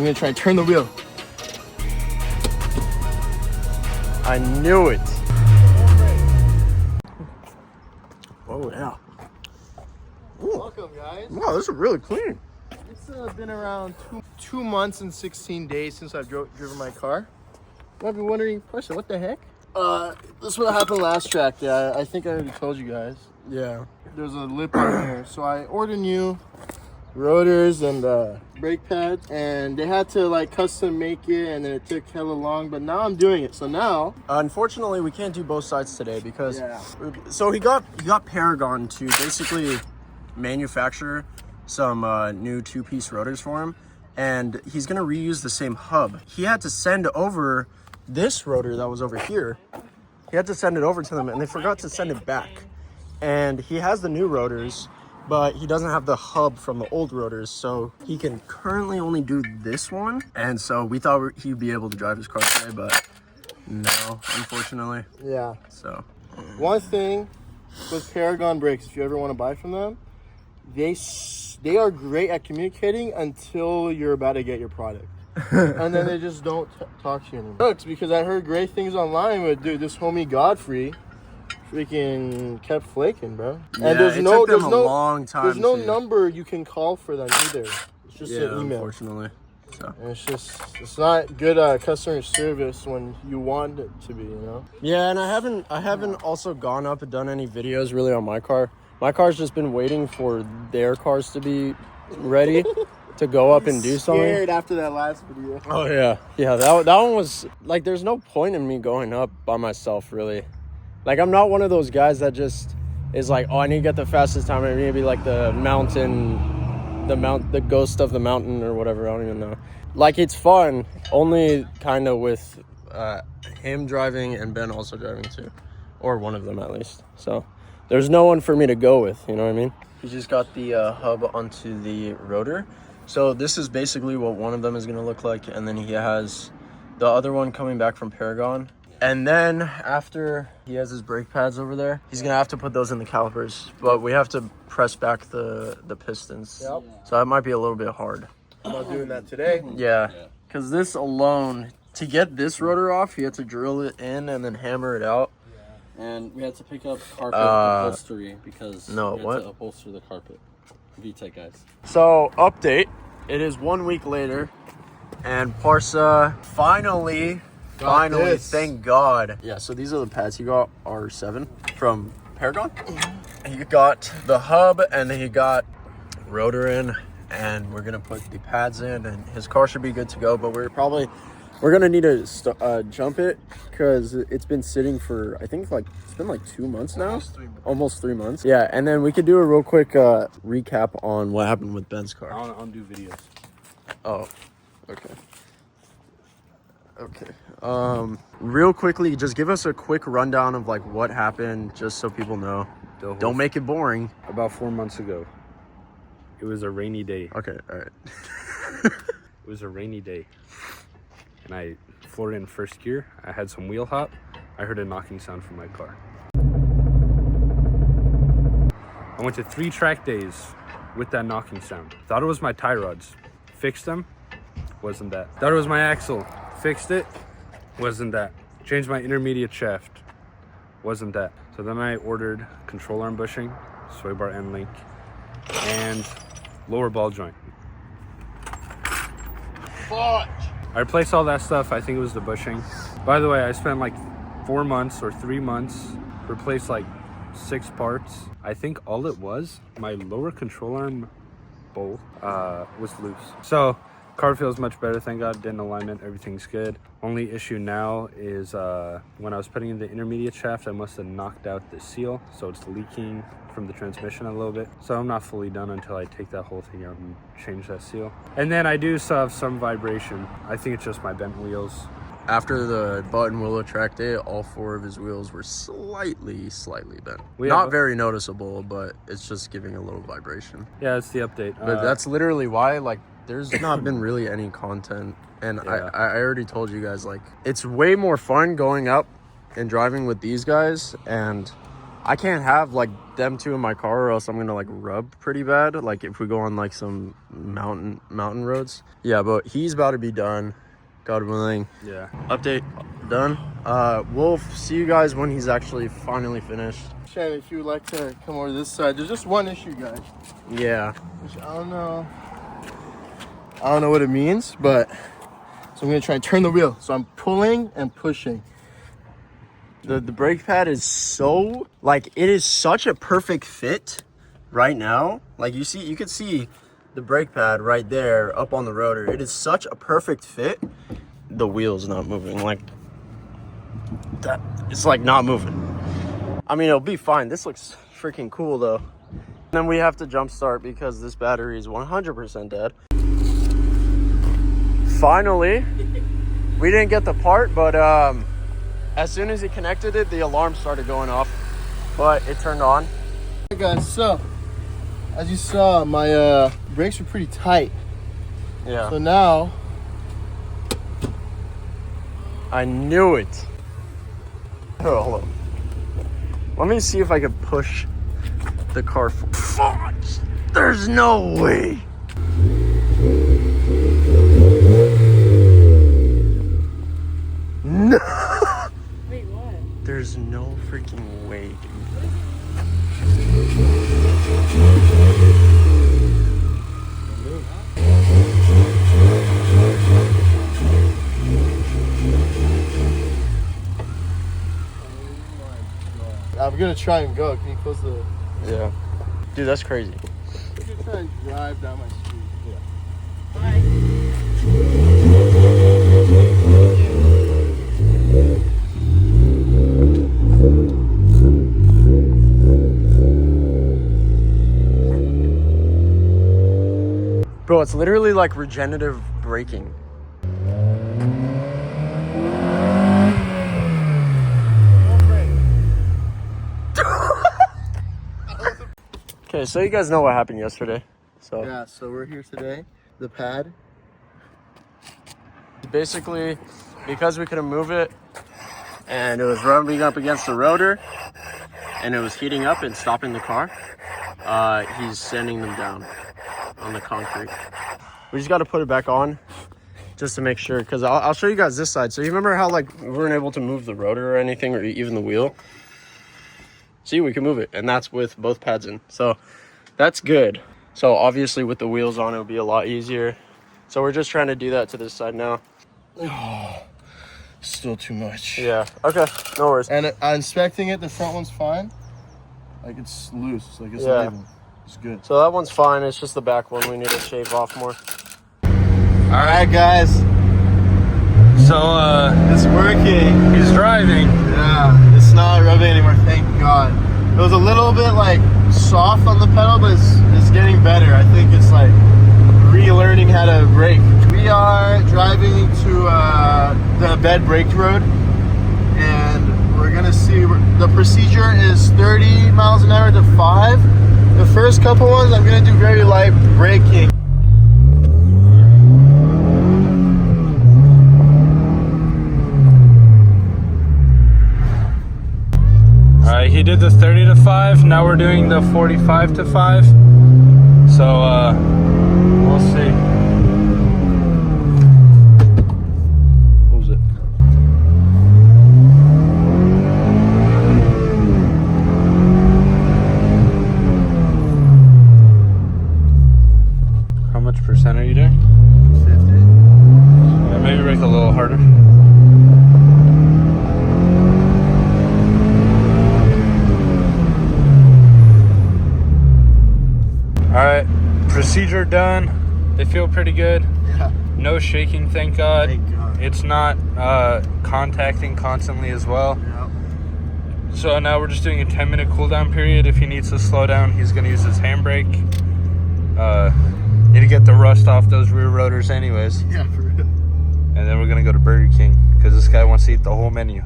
I'm gonna try and turn the wheel. I knew it. Oh yeah. Ooh. Welcome, guys. Wow, this is really clean. It's been around two months and 16 days since I've driven my car. You might be wondering, question, what the heck? This is what happened last track day. I think I already told you guys. Yeah. There's a lip on here, so I ordered new rotors and brake pads, and they had to like custom make it, and then it took hella long, but now I'm doing it. So now Unfortunately, we can't do both sides today because so he got Paragon to basically manufacture some new two-piece rotors for him, and he's gonna reuse the same hub. He had to send over this rotor that was over here. He had to send it over to them, and they forgot to send it back. And he has the new rotors, but he doesn't have the hub from the old rotors, so he can currently only do this one. And so we thought he'd be able to drive his car today, but no, unfortunately. yeah. So One thing with Paragon brakes, if you ever want to buy from them, they are great at communicating until you're about to get your product. And then they just don't talk to you anymore. Sucks, because I heard great things online with, dude, this homie Godfrey freaking kept flaking, bro. yeah, And there's it no took them a long time. there's no number you can call for them either. It's just an email. Unfortunately. So And it's not good customer service when you want it to be, you know. yeah, and I haven't also gone up and done any videos really on my car. My car's just been waiting for their cars to be ready to go up and do something. Scared after that last video. Oh yeah, that one was like, there's no point in me going up by myself really. Like, I'm not one of those guys that just is like, oh, I need to get the fastest time. I need to be like the ghost of the mountain or whatever. I don't even know. Like, it's fun only kind of with him driving and Ben also driving too, or one of them at least. So there's no one for me to go with, you know what I mean? He just got the hub onto the rotor. So this is basically what one of them is going to look like, and then he has the other one coming back from Paragon. And then after he has his brake pads over there, he's going to have to put those in the calipers, but we have to press back the pistons. Yep. So that might be a little bit hard. I'm not doing that today. Yeah, because this alone, to get this rotor off, you have to drill it in and then hammer it out. And we had to pick up carpet upholstery because we had what? to upholster the carpet. VTech guys. So, update. It is 1 week later, and Parsa finally, this. thank God. Yeah, so these are the pads he got, are 7 from Paragon. He got the hub, and then he got rotor in, and we're gonna put the pads in, and his car should be good to go. But we're gonna need to jump it because it's been sitting for, I think, like, it's been like 2 months now. Almost 3 months. Yeah, and then we could do a real quick recap on what happened with Ben's car. I don't do videos. Oh, okay. Real quickly, just give us a quick rundown of like what happened, just so people know. Don't make it boring. About 4 months ago, it was a rainy day. Okay, all right. It was a rainy day, and I floored in first gear. I had some wheel hop. I heard a knocking sound from my car. I went to 3 track days with that knocking sound. Thought it was my tie rods. Fixed them. Wasn't that. Thought it was my axle. Fixed it. Wasn't that. Changed my intermediate shaft. Wasn't that. So then I ordered control arm bushing, sway bar end link, and lower ball joint. Fudge. I replaced all that stuff. I think it was the bushing. By the way, I spent like 4 months or 3 months, replaced like 6 parts. I think all it was, my lower control arm bolt was loose. So car feels much better, thank God. Did an alignment, everything's good. Only issue now is when I was putting in the intermediate shaft, I must have knocked out the seal, so it's leaking from the transmission a little bit. So I'm not fully done until I take that whole thing out and change that seal. And then I do still have some vibration. I think it's just my bent wheels. After the Button Willow track day, all 4 of his wheels were slightly bent. We Not have- very noticeable, but it's just giving a little vibration. Yeah, it's the update. But that's literally why, like, there's not been really any content. And Yeah. I already told you guys, like, it's way more fun going up and driving with these guys and I can't have like them two in my car or else I'm gonna like rub pretty bad. Like if we go on like some mountain roads. Yeah, but he's about to be done. God willing. Yeah. Update done. We'll see you guys when he's actually finally finished. Shannon, if you would like to come over to this side, there's just one issue, guys. Yeah. Which I don't know what it means, but so I'm gonna try and turn the wheel. So I'm pulling and pushing. The brake pad is so like it is such a perfect fit right now. Like you can see the brake pad right there up on the rotor. It is such a perfect fit. The wheel's not moving like that. It's like not moving. I mean, it'll be fine. This looks freaking cool though. And then we have to jump start because this battery is 100% dead. Finally, we didn't get the part, but as soon as he connected it, the alarm started going off, but it turned on. Hey guys, so as you saw, my brakes were pretty tight. Yeah. So now I knew it. Oh, hold on. Let me see if I can push the car. Fuck! There's no way. No. Wait, what? There's no freaking way, dude. I'm gonna try and go. Can you close the? Yeah. Dude, that's crazy. I'm gonna try and drive down my street. Yeah. Bye. Bro, it's literally like regenerative braking. Okay, so you guys know what happened yesterday. So Yeah. So we're here today. The pad. basically, because we couldn't move it, and it was rubbing up against the rotor, and it was heating up and stopping the car, he's sanding them down on the concrete. We just got to put it back on just to make sure, because I'll show you guys this side. So you remember how like we weren't able to move the rotor or anything, or even the wheel? See, we can move it, and that's with both pads in. So that's good. So obviously with the wheels on, it'll be a lot easier. So we're just trying to do that to this side now. Oh, still too much. Yeah, okay, no worries. And inspecting it, the front one's fine. Like it's loose. Like it's Yeah. not even. It's good. So that one's fine, it's just the back one we need to shave off more. All right, guys. So It's working. he's driving. Yeah, it's not rubbing anymore. Thank God. It was a little bit like soft on the pedal, but it's getting better. I think it's like relearning how to brake. We are driving to the bed braked road, and we're gonna see. The procedure is 30 miles an hour to 5. The first couple ones, I'm gonna do very light braking. Alright, he did the 30 to 5. Now we're doing the 45 to 5. So we'll see. What was it? How much percent are you doing? 50. Yeah, maybe brake a little harder. Alright, procedure done. They feel pretty good. Yeah. No shaking, thank God. Thank God. It's not contacting constantly as well. Yeah. So now we're just doing a 10-minute cool down period. If he needs to slow down, he's going to use his handbrake. Need to get the rust off those rear rotors anyways. Yeah, for real. And then we're going to go to Burger King because this guy wants to eat the whole menu.